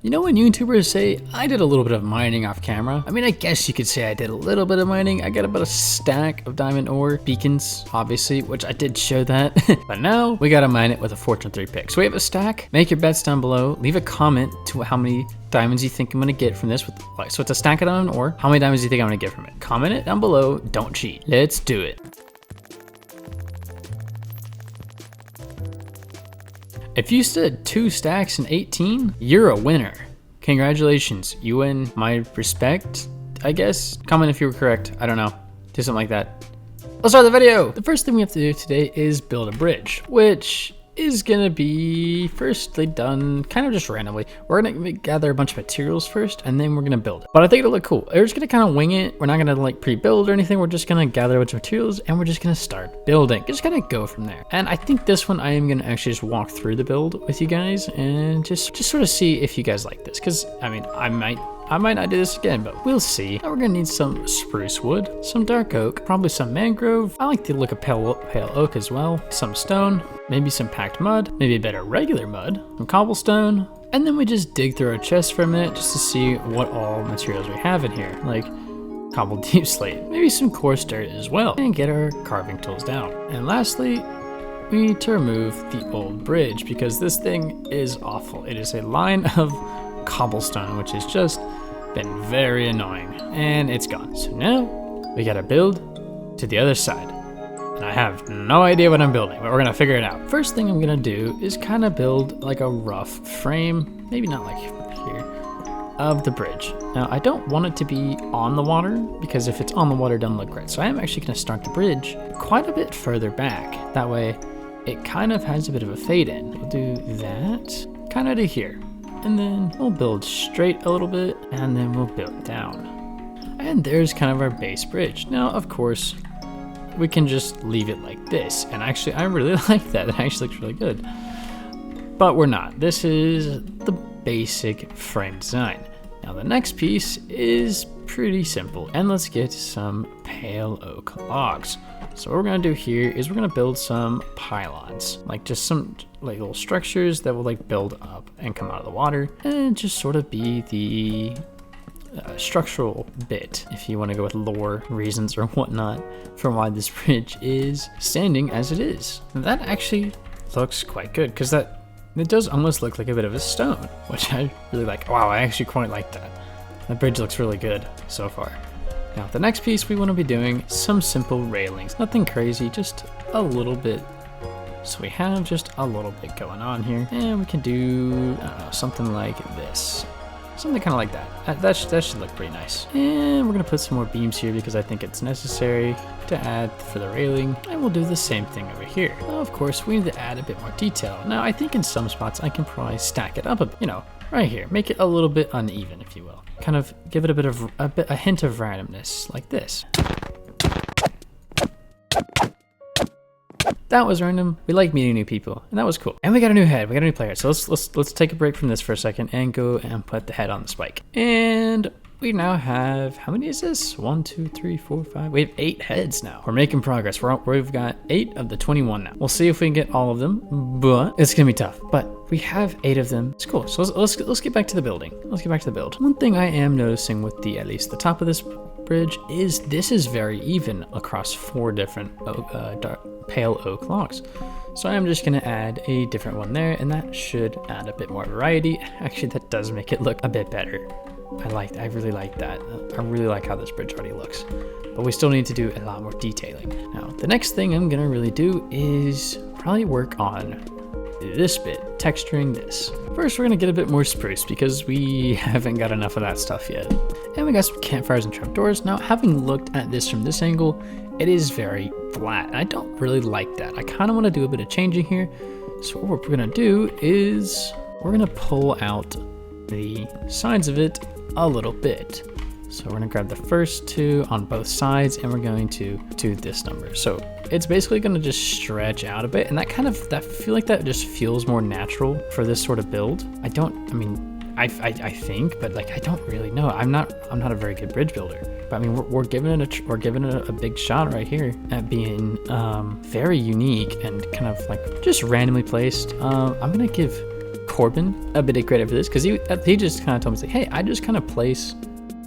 You know when YouTubers say, I did a little bit of mining off camera? I mean, I guess you could say I did a little bit of mining. I got about a stack of diamond ore beacons, obviously, which I did show that. But now we gotta mine it with a Fortune 3 pick. So we have a stack. Make your bets down below. Leave a comment to how many diamonds you think I'm gonna get from this. So it's a stack of diamond ore. How many diamonds do you think I'm gonna get from it? Comment it down below. Don't cheat. Let's do it. If you stood 2 stacks in 18, you're a winner. Congratulations, you win my respect, I guess. Comment if you were correct, I don't know. Do something like that. Let's start the video. The first thing we have to do today is build a bridge, which is gonna be firstly done kind of just randomly. We're gonna gather a bunch of materials first and then we're gonna build it. But I think it'll look cool. We're just gonna kind of wing it. We're not gonna like pre-build or anything. We're just gonna gather a bunch of materials and we're just gonna start building. Just gonna go from there. And I think this one I am gonna actually just walk through the build with you guys and just sort of see if you guys like this. Cause I mean, I might not do this again, but we'll see. Now we're gonna need some spruce wood, some dark oak, probably some mangrove. I like the look of pale oak as well. Some stone, maybe some packed mud, maybe a bit of regular mud, some cobblestone. And then we just dig through our chest for a minute just to see what all materials we have in here. Like cobbled deep slate, maybe some coarse dirt as well, and get our carving tools down. And lastly, we need to remove the old bridge because this thing is awful. It is a line of cobblestone, which has just been very annoying, and it's gone. So now we gotta build to the other side, and I have no idea what I'm building, but we're gonna figure it out. First thing I'm gonna do is kind of build like a rough frame, maybe not like here, of the bridge. Now I don't want it to be on the water because if it's on the water it doesn't look great. So I am actually gonna start the bridge quite a bit further back. That way it kind of has a bit of a fade in. We'll do that kind of to here. And then we'll build straight a little bit, and then we'll build down. And there's kind of our base bridge. Now, of course, we can just leave it like this. And actually, I really like that. It actually looks really good. But we're not. This is the basic frame design. Now, the next piece is pretty simple. And let's get some pale oak logs. So what we're gonna do here is we're gonna build some pylons, like just some like little structures that will like build up and come out of the water and just sort of be the structural bit, if you want to go with lore reasons or whatnot, for why this bridge is standing as it is. And that actually looks quite good because it does almost look like a bit of a stone, which I really like. Wow, I actually quite like that. The bridge looks really good so far. Now, the next piece we want to be doing some simple railings. Nothing crazy, just a little bit. So we have just a little bit going on here. And we can do, I don't know, something like this. Something kind of like that. That should look pretty nice. And we're going to put some more beams here because I think it's necessary to add for the railing. And we'll do the same thing over here. Now, of course, we need to add a bit more detail. Now, I think in some spots I can probably stack it up a bit, you know, right here. Make it a little bit uneven, if you will. Kind of give it a hint of randomness, like this. That was random. We like meeting new people, and that was cool. And we got a new head. We got a new player. So let's take a break from this for a second and go and put the head on the spike. And we now have, how many is this? 1, 2, 3, 4, 5. We have 8 heads now. We're making progress. We've got 8 of the 21 now. We'll see if we can get all of them, but it's gonna be tough. But we have 8 of them. It's cool. So let's get back to the building. Let's get back to the build. One thing I am noticing with at least the top of this bridge is this is very even across 4 different pale oak logs. So I'm just gonna add a different one there, and that should add a bit more variety. Actually, that does make it look a bit better. I really like that. I really like how this bridge already looks. But we still need to do a lot more detailing. Now, the next thing I'm gonna really do is probably work on this bit, texturing this. First, we're gonna get a bit more spruce because we haven't got enough of that stuff yet. And we got some campfires and trapdoors. Now, having looked at this from this angle, it is very flat. I don't really like that. I kind of want to do a bit of changing here. So what we're gonna do is we're gonna pull out the sides of it a little bit. So we're gonna grab the first 2 on both sides and we're going to do this number. So it's basically gonna just stretch out a bit, and I feel like that just feels more natural for this sort of build. I think, but like I don't really know. I'm not a very good bridge builder. But I mean, we're giving it a big shot right here at being very unique and kind of like just randomly placed. I'm gonna give Corbin a bit of credit for this, because he just kind of told me, like, hey, I just kind of place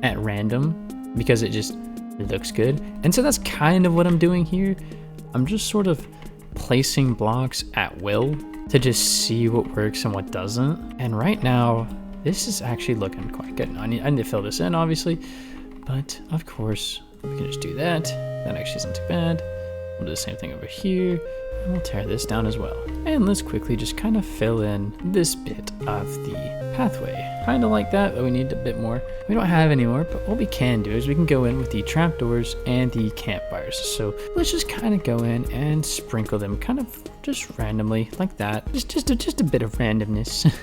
at random because it just looks good. And so that's kind of what I'm doing here. I'm just sort of placing blocks at will to just see what works and what doesn't. And right now, this is actually looking quite good. I need to fill this in, obviously, but of course, we can just do that. That actually isn't too bad. We'll do the same thing over here, and we'll tear this down as well. And let's quickly just kind of fill in this bit of the pathway. Kind of like that, but we need a bit more. We don't have any more, but what we can do is we can go in with the trapdoors and the campfires. So let's just kind of go in and sprinkle them kind of just randomly like that. Just a bit of randomness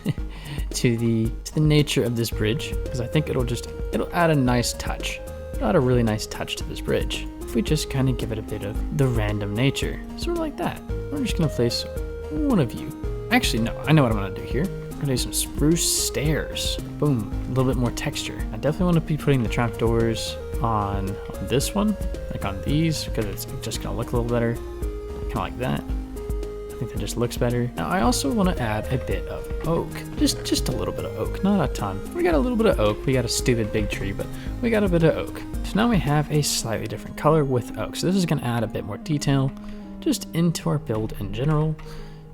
to the nature of this bridge, because I think it'll add a nice touch. It'll add a really nice touch to this bridge if we just kind of give it a bit of the random nature, sort of like that. We're just gonna place one of you. Actually, no, I know what I'm gonna do here. We're gonna do some spruce stairs. Boom, a little bit more texture. I definitely want to be putting the trapdoors on this one, like on these, because it's just gonna look a little better, kind of like that. I think that just looks better. Now I also want to add a bit of oak, just a little bit of oak, not a ton. We got a little bit of oak. We got a stupid big tree, but we got a bit of oak. So now we have a slightly different color with oak. So this is going to add a bit more detail just into our build in general,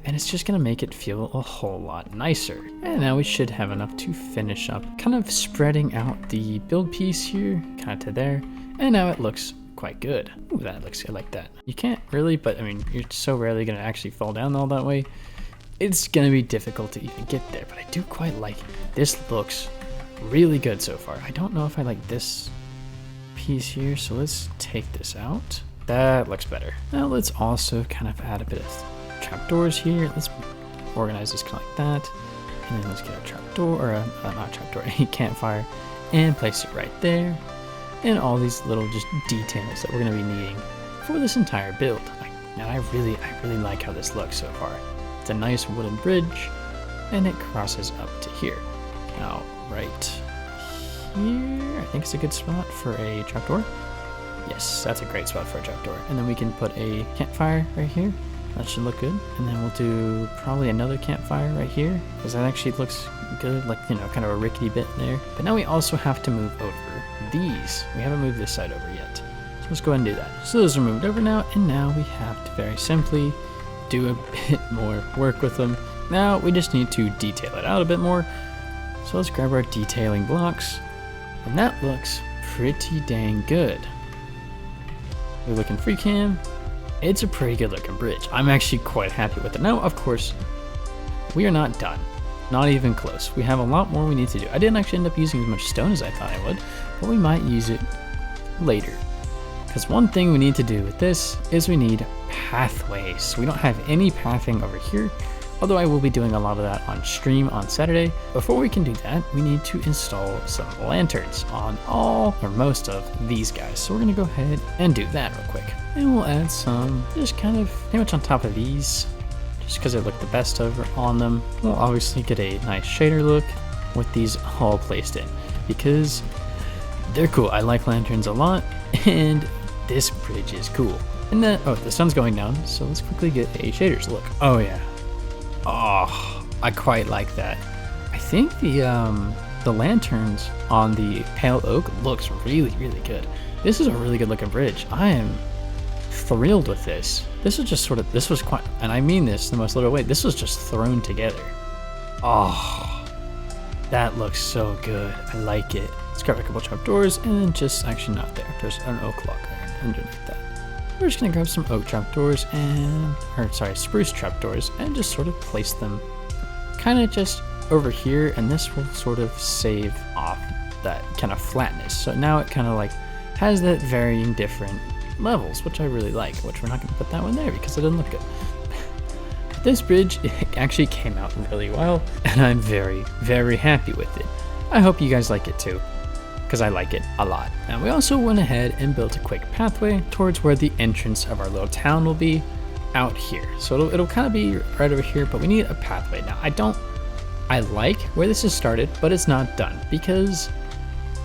and it's just going to make it feel a whole lot nicer. And now we should have enough to finish up, kind of spreading out the build piece here, kind of to there, and now it looks quite good. Ooh, that looks good like that. You can't really, but I mean, you're so rarely going to actually fall down all that way. It's going to be difficult to even get there, but I do quite like it. This looks really good so far. I don't know if I like this piece here, so let's take this out. That looks better. Now let's also kind of add a bit of trapdoors here. Let's organize this kind of like that. And then let's get a trapdoor, or not trapdoor, a campfire, and place it right there. And all these little just details that we're going to be needing for this entire build. And I really like how this looks so far. It's a nice wooden bridge, and it crosses up to here. Now, right here, I think it's a good spot for a trapdoor. Yes, that's a great spot for a trapdoor. And then we can put a campfire right here. That should look good. And then we'll do probably another campfire right here, because that actually looks good, like, you know, kind of a rickety bit there. But now we also have to move over these. We haven't moved this side over yet. So let's go ahead and do that. So those are moved over now, and now we have to very simply do a bit more work with them. Now we just need to detail it out a bit more. So let's grab our detailing blocks, and that looks pretty dang good. We're looking free cam. It's a pretty good looking bridge. I'm actually quite happy with it. Now, of course, we are not done. Not even close. We have a lot more we need to do. I didn't actually end up using as much stone as I thought I would, but we might use it later. Because one thing we need to do with this is we need pathways. We don't have any pathing over here, although I will be doing a lot of that on stream on Saturday. Before we can do that, we need to install some lanterns on all or most of these guys. So we're gonna go ahead and do that real quick. And we'll add some just kind of pretty much on top of these, just because they look the best over on them. We'll obviously get a nice shader look with these all placed in, because they're cool. I like lanterns a lot, and this bridge is cool. And then, oh, the sun's going down, so let's quickly get a shaders look. Oh yeah. Oh, I quite like that. I think the lanterns on the pale oak looks really, really good. This is a really good looking bridge. I am thrilled with this. This was quite, and I mean this in the most literal way, this was just thrown together. Oh, that looks so good. I like it. Let's grab a couple trapdoors, and then just, actually not there. There's an oak log there underneath that. We're just gonna grab some oak trapdoors spruce trapdoors, and just sort of place them kind of just over here, and this will sort of save off that kind of flatness. So now it kind of like has that varying different levels, which I really like, which we're not gonna put that one there because it doesn't look good. This bridge, it actually came out really well, and I'm very, very happy with it. I hope you guys like it too, because I like it a lot. Now we also went ahead and built a quick pathway towards where the entrance of our little town will be, out here. So it'll kind of be right over here, but we need a pathway. Now I like where this is started, but it's not done, because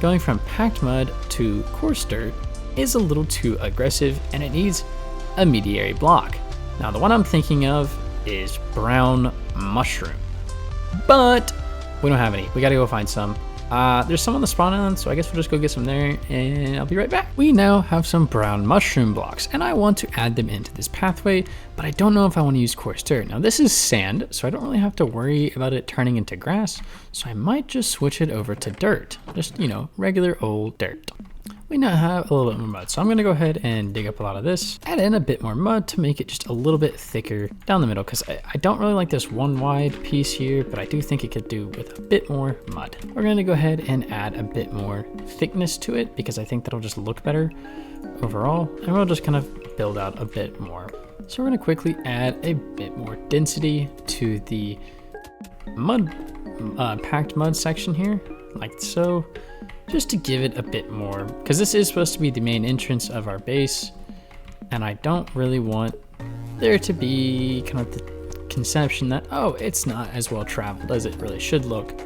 going from packed mud to coarse dirt is a little too aggressive, and it needs a mediary block. Now the one I'm thinking of is brown mushroom. but we don't have any. We gotta go find some. There's some on the spawn island, so I guess we'll just go get some there, and I'll be right back. We now have some brown mushroom blocks, and I want to add them into this pathway, but I don't know if I want to use coarse dirt. Now this is sand, so I don't really have to worry about it turning into grass, so I might just switch it over to dirt. Just, you know, regular old dirt. We now have a little bit more mud, so I'm gonna go ahead and dig up a lot of this, add in a bit more mud to make it just a little bit thicker down the middle, because I don't really like this one wide piece here, but I do think it could do with a bit more mud. We're gonna go ahead and add a bit more thickness to it, because I think that'll just look better overall, and we'll just kind of build out a bit more. So we're gonna quickly add a bit more density to the mud, packed mud section here, like so. Just to give it a bit more, because this is supposed to be the main entrance of our base, and I don't really want there to be kind of the conception that, oh, it's not as well traveled as it really should look.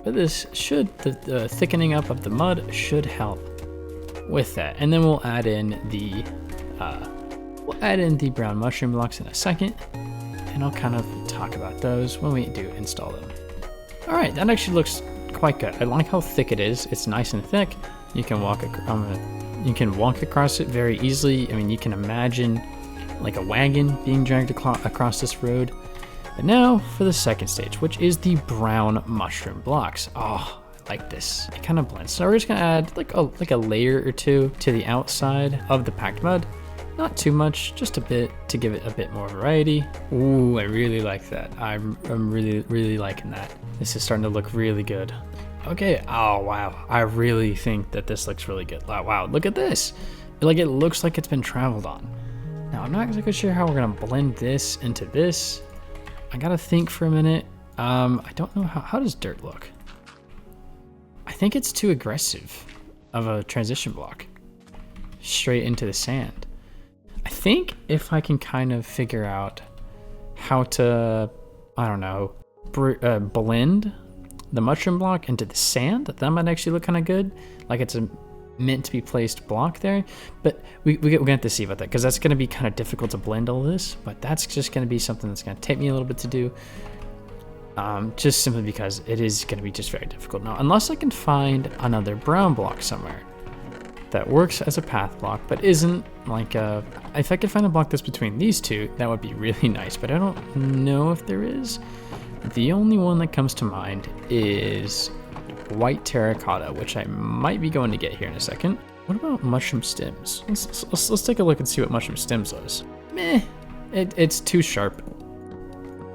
But this should, the thickening up of the mud should help with that. And then we'll add in the brown mushroom blocks in a second, and I'll kind of talk about those when we do install them. All right, that actually looks quite good. I like how thick it is. It's nice and thick. You can walk across it very easily. I mean, you can imagine like a wagon being dragged across this road. But now for the second stage, which is the brown mushroom blocks. Oh, I like this. It kind of blends. So we're just gonna add like a layer or two to the outside of the packed mud. Not too much, just a bit to give it a bit more variety. Ooh, I really like that. I'm really liking that. This is starting to look really good. Okay, oh wow. I really think that this looks really good. Wow, look at this. Like it looks like it's been traveled on. Now I'm not exactly sure how we're gonna blend this into this. I gotta think for a minute. I don't know how does dirt look? I think it's too aggressive of a transition block. Straight into the sand. I think if I can kind of figure out how to, I don't know, blend the mushroom block into the sand, that might actually look kind of good. Like it's a meant to be placed block there, but we're gonna have to see about that, because that's gonna be kind of difficult to blend all this, but that's just gonna be something that's gonna take me a little bit to do. Just simply because it is gonna be just very difficult. Now, unless I can find another brown block somewhere that works as a path block, but isn't like if I could find a block that's between these two, that would be really nice, but I don't know if there is. The only one that comes to mind is white terracotta, which I might be going to get here in a second. What about mushroom stems? Let's take a look and see what mushroom stems is. Meh, it's too sharp.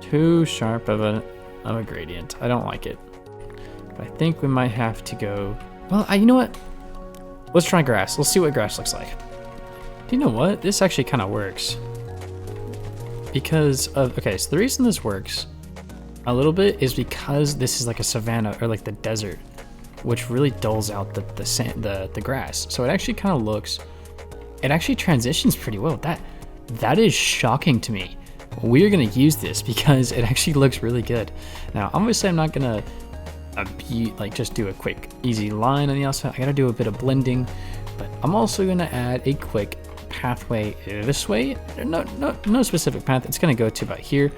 Too sharp of a gradient. I don't like it. But I think we might have to go, well, you know what? Let's try grass. Let's see what grass looks like. Do you know what? This actually kind of works. Because of, okay, so the reason this works a little bit is because this is like a savanna or like the desert, which really dulls out the sand, the grass. So it actually kind of looks, it actually transitions pretty well. That is shocking to me. We are gonna use this because it actually looks really good. Now, obviously I'm not gonna like just do a quick easy line on the outside. I gotta do a bit of blending, but I'm also gonna add a quick pathway this way. No specific path. It's gonna go to about here,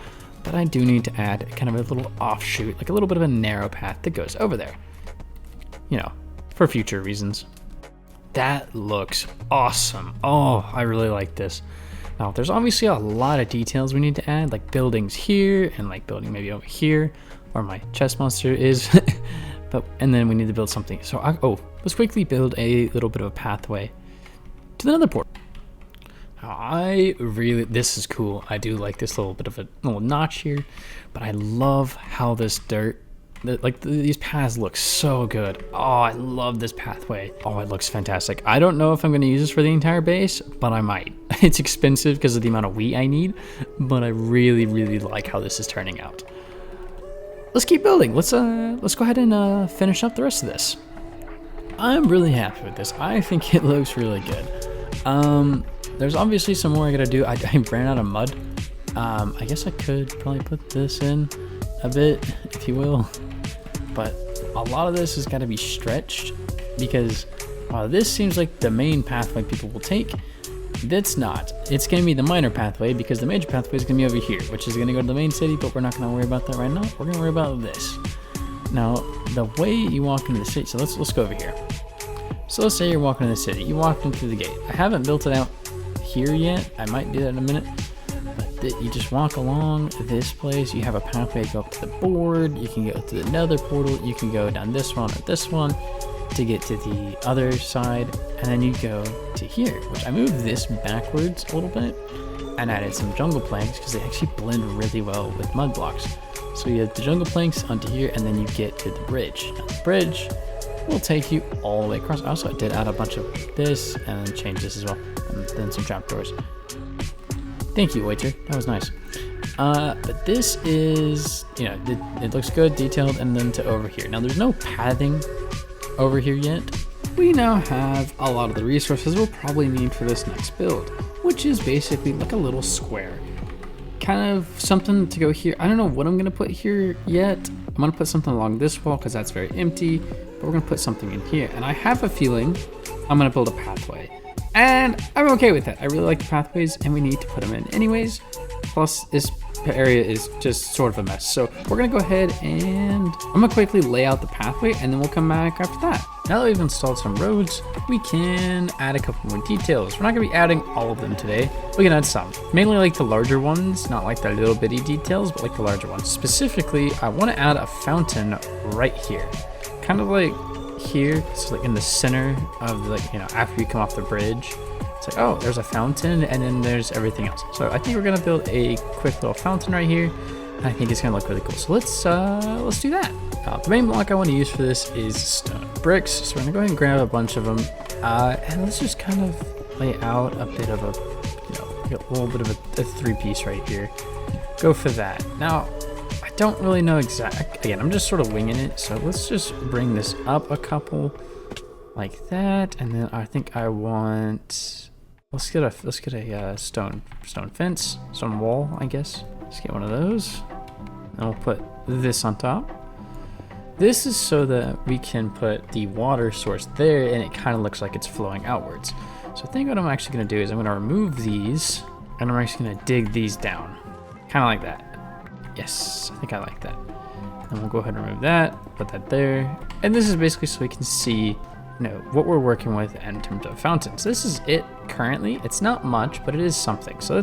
but I do need to add kind of a little offshoot, like a little bit of a narrow path that goes over there, you know, for future reasons. That looks awesome. Oh, I really like this. Now, there's obviously a lot of details we need to add, like buildings here and like building maybe over here, where my chest monster is. And then we need to build something. So, let's quickly build a little bit of a pathway to the nether port. This is cool. I do like this little bit of a little notch here, but I love how this dirt, these paths look so good. Oh, I love this pathway. Oh, it looks fantastic. I don't know if I'm going to use this for the entire base, but I might. It's expensive because of the amount of wheat I need, but I really, really like how this is turning out. Let's keep building. Let's go ahead and finish up the rest of this. I'm really happy with this. I think it looks really good. There's obviously some more I gotta do. I ran out of mud. I guess I could probably put this in a bit, if you will. But a lot of this has got to be stretched because this seems like the main pathway people will take. That's not. It's going to be the minor pathway because the major pathway is going to be over here, which is going to go to the main city, but we're not going to worry about that right now. We're going to worry about this. Now, the way you walk into the city, so let's go over here. So let's say you're walking in the city. You walked in through the gate. I haven't built it out here yet. I might do that in a minute. But you just walk along this place. You have a pathway go up to the board. You can go to another portal. You can go down this one or this one to get to the other side. And then you go to here, which I moved this backwards a little bit and added some jungle planks because they actually blend really well with mud blocks. So you have the jungle planks onto here, and then you get to the bridge. Now, the bridge will take you all the way across. Also, I did add a bunch of this and then change this as well, and then some trapdoors. Thank you, waiter. That was nice. But this is, you know, it looks good, detailed, and then to over here. Now, there's no pathing over here yet. We now have a lot of the resources we'll probably need for this next build, which is basically like a little square. Kind of something to go here. I don't know what I'm gonna put here yet. I'm gonna put something along this wall because that's very empty, but we're gonna put something in here. And I have a feeling I'm gonna build a pathway. And I'm okay with that. I really like the pathways and we need to put them in anyways. Plus this area is just sort of a mess. So we're gonna go ahead and I'm gonna quickly lay out the pathway and then we'll come back after that. Now that we've installed some roads, we can add a couple more details. We're not gonna be adding all of them today. We can add some, mainly like the larger ones, not like the little bitty details, but like the larger ones. Specifically, I wanna add a fountain right here. Kind of like here, so like in the center of like, you know, after you come off the bridge. It's like, oh, there's a fountain and then there's everything else. So I think we're gonna build a quick little fountain right here. And I think it's gonna look really cool. So let's do that. The main block I want to use for this is stone bricks. So we're gonna go ahead and grab a bunch of them. And let's just kind of lay out a bit of a, you know, a little bit of a three-piece right here. Go for that. Now, I don't really know exactly, again, I'm just sort of winging it. So let's just bring this up a couple like that. And then I think I want, let's get a stone fence, stone wall, I guess. Let's get one of those. And we'll put this on top. This is so that we can put the water source there and it kind of looks like it's flowing outwards. So I think what I'm actually going to do is I'm going to remove these and I'm actually going to dig these down. Kind of like that. Yes, I think I like that. And we'll go ahead and remove that, put that there. And this is basically so we can see, you know, what we're working with in terms of fountains. This is it currently. It's not much, but it is something. So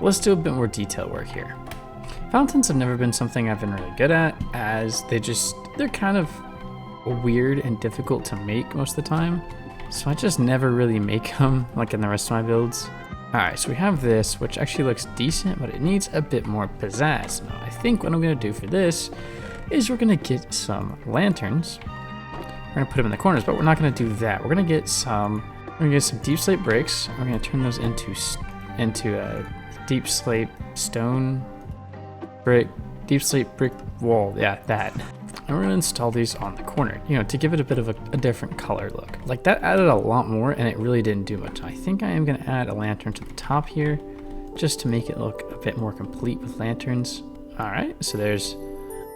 let's do a bit more detail work here. Fountains have never been something I've been really good at, as they're kind of weird and difficult to make most of the time. So I just never really make them like in the rest of my builds. All right, so we have this, which actually looks decent, but it needs a bit more pizzazz. Now, I think what I'm gonna do for this is we're gonna get some lanterns. We're gonna put them in the corners, but we're not gonna do that. We're gonna get some deep slate bricks. We're gonna turn those into a deep slate stone brick, deep slate brick wall. Yeah, that. And we're gonna install these on the corner, you know, to give it a bit of a different color look. Like that added a lot more and it really didn't do much. I think I am gonna add a lantern to the top here just to make it look a bit more complete with lanterns. All right, so there's,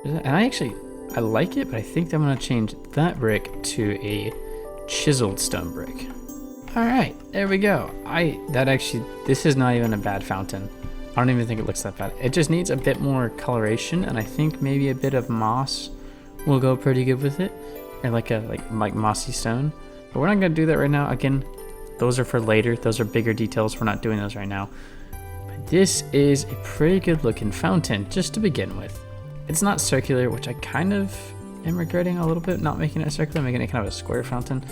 and I like it, but I think I'm gonna change that brick to a chiseled stone brick. All right, there we go. This is not even a bad fountain. I don't even think it looks that bad. It just needs a bit more coloration, and I think maybe a bit of moss will go pretty good with it, or like mossy stone. But we're not gonna do that right now. Again, those are for later. Those are bigger details. We're not doing those right now. But this is a pretty good looking fountain just to begin with. It's not circular, which I kind of am regretting a little bit, not making it circular, making it kind of a square fountain,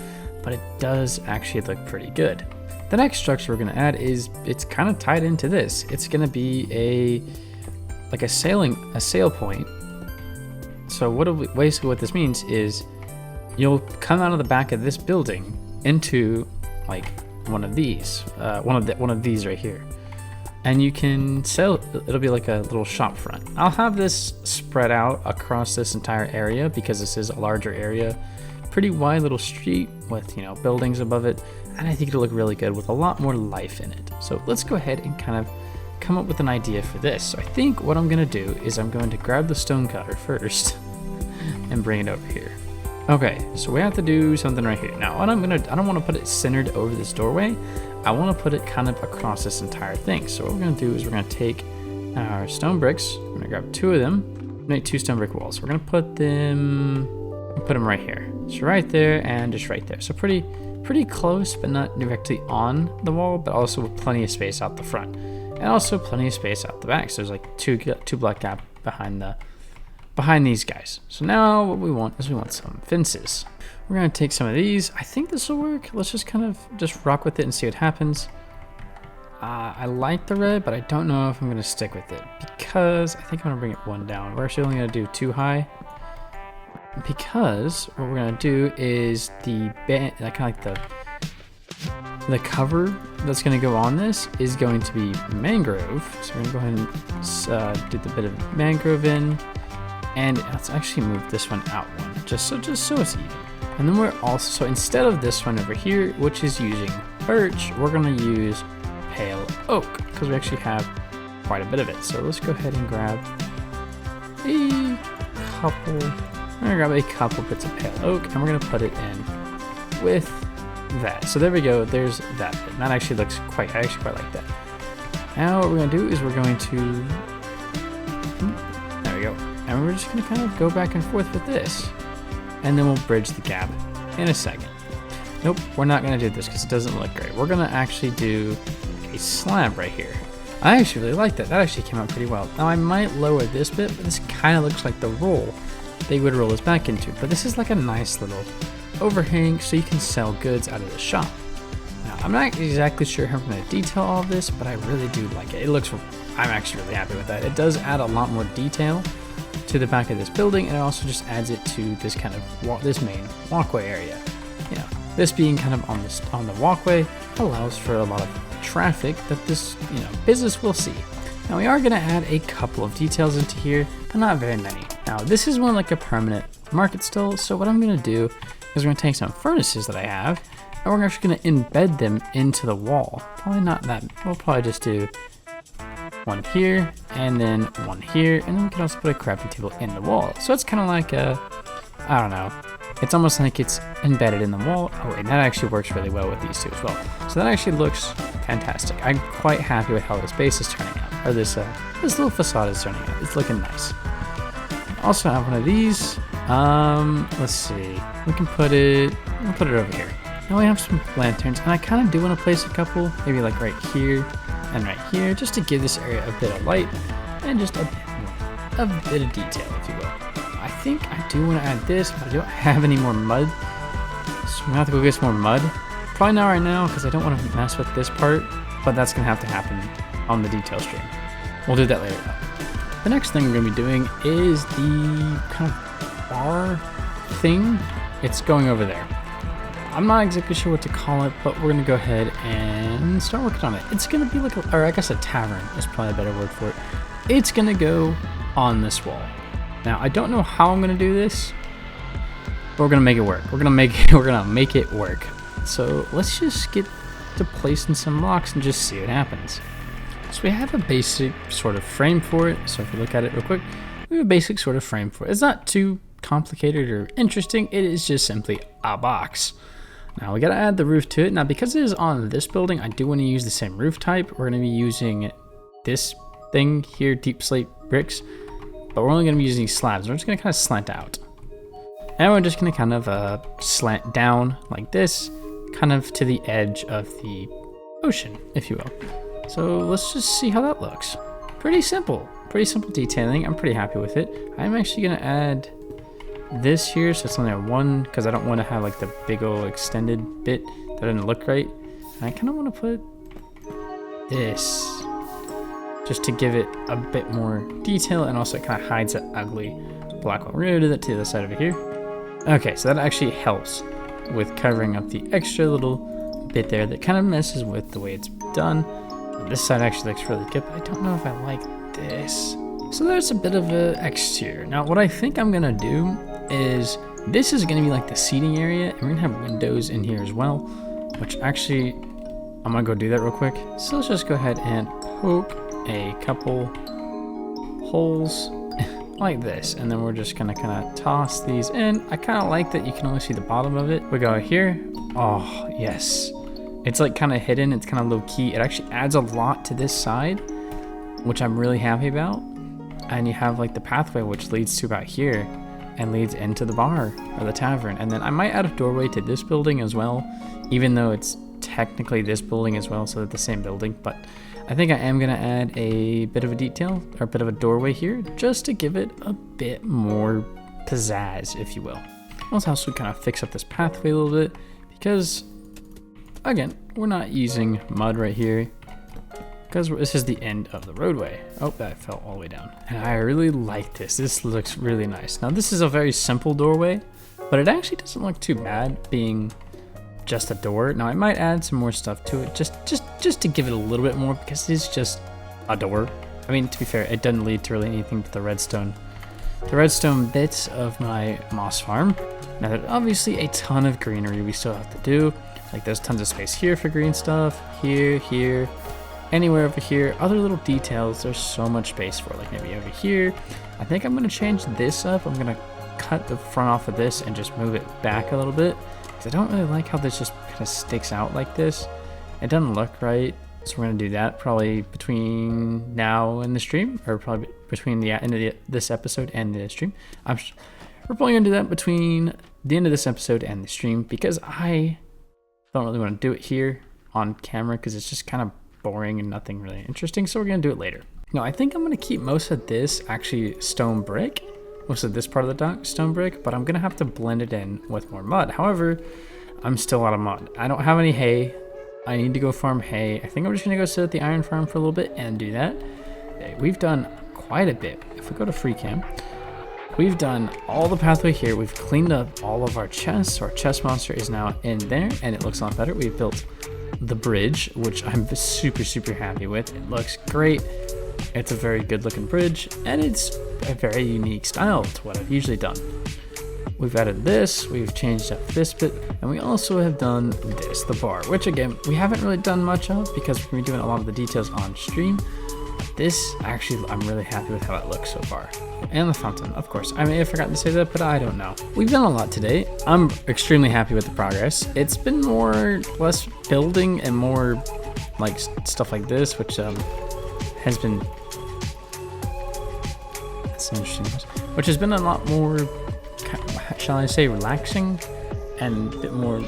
but it does actually look pretty good. The next structure we're gonna add it's kind of tied into this. It's gonna be a sail point. So basically what this means is you'll come out of the back of this building into like one of these, one of these right here, and you can sail. It'll be like a little shop front. I'll have this spread out across this entire area because this is a larger area, pretty wide little street with, you know, buildings above it. And I think it'll look really good with a lot more life in it. So let's go ahead and kind of come up with an idea for this. So I think what I'm gonna do is I'm going to grab the stone cutter first and bring it over here. Okay, so we have to do something right here. Now, what I don't want to put it centered over this doorway. I want to put it kind of across this entire thing. So what we're going to do is we're going to take our stone bricks. We're going to grab 2 of them, make 2 stone brick walls. We're going to put them right here. So right there and just right there. So pretty close, but not directly on the wall, but also with plenty of space out the front. And also plenty of space out the back. So there's like two block gap behind these guys. So now what we want is some fences. We're gonna take some of these. I think this will work. Let's just kind of rock with it and see what happens. I like the red, but I don't know if I'm gonna stick with it because I think I'm gonna bring it 1 down. We're actually only gonna do 2 high because what we're gonna do is the cover that's going to go on this is going to be mangrove. So we're going to go ahead and do the bit of mangrove in, and let's actually move this one out one, just so it's even. And then we're also, so instead of this one over here, which is using birch, we're going to use pale oak because we actually have quite a bit of it. So let's go ahead and grab a couple bits of pale oak, and we're going to put it in with that. So there we go, there's that bit. That actually looks I actually quite like that. Now what we're going to do is we're going to, there we go, and we're just going to kind of go back and forth with this, and then we'll bridge the gap in a second. Nope, we're not going to do this because it doesn't look great. We're going to actually do a slab right here. I actually really like that. That actually came out pretty well. Now I might lower this bit, but this kind of looks like the roll they would roll this back into, but this is like a nice little overhang so you can sell goods out of the shop. Now I'm not exactly sure how I'm going to detail all of this, but I really do like it. I'm actually really happy with that. It does add a lot more detail to the back of this building, and it also just adds it to this kind of this main walkway area. You know, this being kind of on the walkway allows for a lot of traffic that this business will see. Now we are going to add a couple of details into here, but not very many. Now this is more like a permanent market still, so what I'm going to do is we're going to take some furnaces that I have, and we're actually going to embed them into the wall. Probably not that, we'll probably just do one here, and then one here, and then we can also put a crafting table in the wall. So it's kind of like I don't know, it's almost like it's embedded in the wall. Oh, and that actually works really well with these two as well. So that actually looks fantastic. I'm quite happy with how this base is turning out, or this little facade is turning out. It's looking nice. Also have one of these. Let's see. We'll put it over here. Now we have some lanterns, and I kind of do want to place a couple, maybe like right here and right here, just to give this area a bit of light and just a bit of detail, if you will. I think I do want to add this, but I don't have any more mud, so I'm gonna have to go get some more mud. Probably not right now because I don't want to mess with this part, but that's gonna have to happen on the detail stream. We'll do that later though. The next thing we're gonna be doing is the kind of bar thing. It's going over there. I'm not exactly sure what to call it, but we're gonna go ahead and start working on it. It's gonna be like or I guess a tavern is probably a better word for it. It's gonna go on this wall. Now I don't know how I'm gonna do this, but we're gonna make it work. We're gonna make it work. So let's just get to placing some blocks and just see what happens. So we have a basic sort of frame for it. So if you look at it real quick, we have a basic sort of frame for it. It's not too complicated or interesting. It is just simply a box. Now we gotta add the roof to it. Now because it is on this building, I do want to use the same roof type. We're gonna be using this thing here, deep slate bricks, but we're only gonna be using slabs. We're just gonna kind of slant out. And we're just gonna kind of slant down like this, kind of to the edge of the ocean, if you will. So let's just see how that looks. Pretty simple detailing. I'm pretty happy with it. I'm actually gonna add this here, so it's only a 1, because I don't want to have like the big old extended bit that doesn't look right. And I kind of want to put this just to give it a bit more detail, and also it kind of hides that ugly black one. We're gonna do that to the other side over here. Okay, so that actually helps with covering up the extra little bit there that kind of messes with the way it's done. This side actually looks really good, but I don't know if I like this. So there's a bit of a exterior. Now what I think I'm gonna do is, this is gonna be like the seating area, and we're gonna have windows in here as well, which actually, I'm gonna go do that real quick. So let's just go ahead and poke a couple holes like this. And then we're just gonna kind of toss these in. I kind of like that you can only see the bottom of it. We go here. Oh, yes. It's like kind of hidden. It's kind of low key. It actually adds a lot to this side, which I'm really happy about. And you have like the pathway, which leads to about here and leads into the bar or the tavern. And then I might add a doorway to this building as well, even though it's technically this building as well, so they're the same building. But I think I am gonna add a bit of a detail or a bit of a doorway here just to give it a bit more pizzazz, if you will. Also kind of fix up this pathway a little bit because, again, we're not using mud right here because this is the end of the roadway. Oh, that fell all the way down. And I really like this. This looks really nice. Now, this is a very simple doorway, but it actually doesn't look too bad being just a door. Now I might add some more stuff to it just to give it a little bit more because it's just a door. I mean, to be fair, it doesn't lead to really anything but the redstone bits of my moss farm. Now there's obviously a ton of greenery we still have to do. Like there's tons of space here for green stuff, here, anywhere over here. Other little details, there's so much space for, like maybe over here. I think I'm gonna change this up. I'm gonna cut the front off of this and just move it back a little bit. I don't really like how this just kind of sticks out like this. It doesn't look right, so we're gonna do that probably between now and the stream, or probably between the end of this episode and the stream. We're probably gonna do that between the end of this episode and the stream because I don't really want to do it here on camera because it's just kind of boring and nothing really interesting. So we're gonna do it later. Now I think I'm gonna keep most of this actually stone brick. Most of this part of the stone brick, but I'm gonna have to blend it in with more mud. However, I'm still out of mud. I don't have any hay. I need to go farm hay. I think I'm just gonna go sit at the iron farm for a little bit and do that. We've done quite a bit. If we go to free cam, we've done all the pathway here. We've cleaned up all of our chests. Our chest monster is now in there and it looks a lot better. We've built the bridge, which I'm super happy with. It looks great. It's a very good looking bridge and it's a very unique style to what I've usually done. We've added this, we've changed up this bit, and we also have done this, the bar, which again, we haven't really done much of because we're gonna be doing a lot of the details on stream. But this, actually, I'm really happy with how it looks so far. And the fountain, of course. I may have forgotten to say that, but I don't know. We've done a lot today. I'm extremely happy with the progress. It's been less building and more like stuff like this, which has been, that's interesting, which has been a lot more, shall I say, relaxing and a bit more.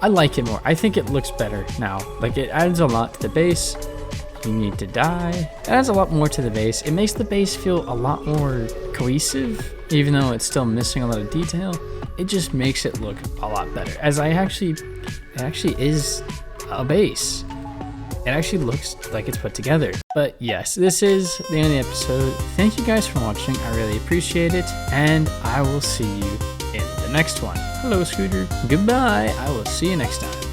I like it more. I think it looks better now. Like it adds a lot to the base. You need to die. It adds a lot more to the base. It makes the base feel a lot more cohesive, even though it's still missing a lot of detail. It just makes it look a lot better. It actually is a base. It actually looks like it's put together. But yes, this is the end of the episode. Thank you guys for watching. I really appreciate it. And I will see you in the next one. Hello, Scooter. Goodbye. I will see you next time.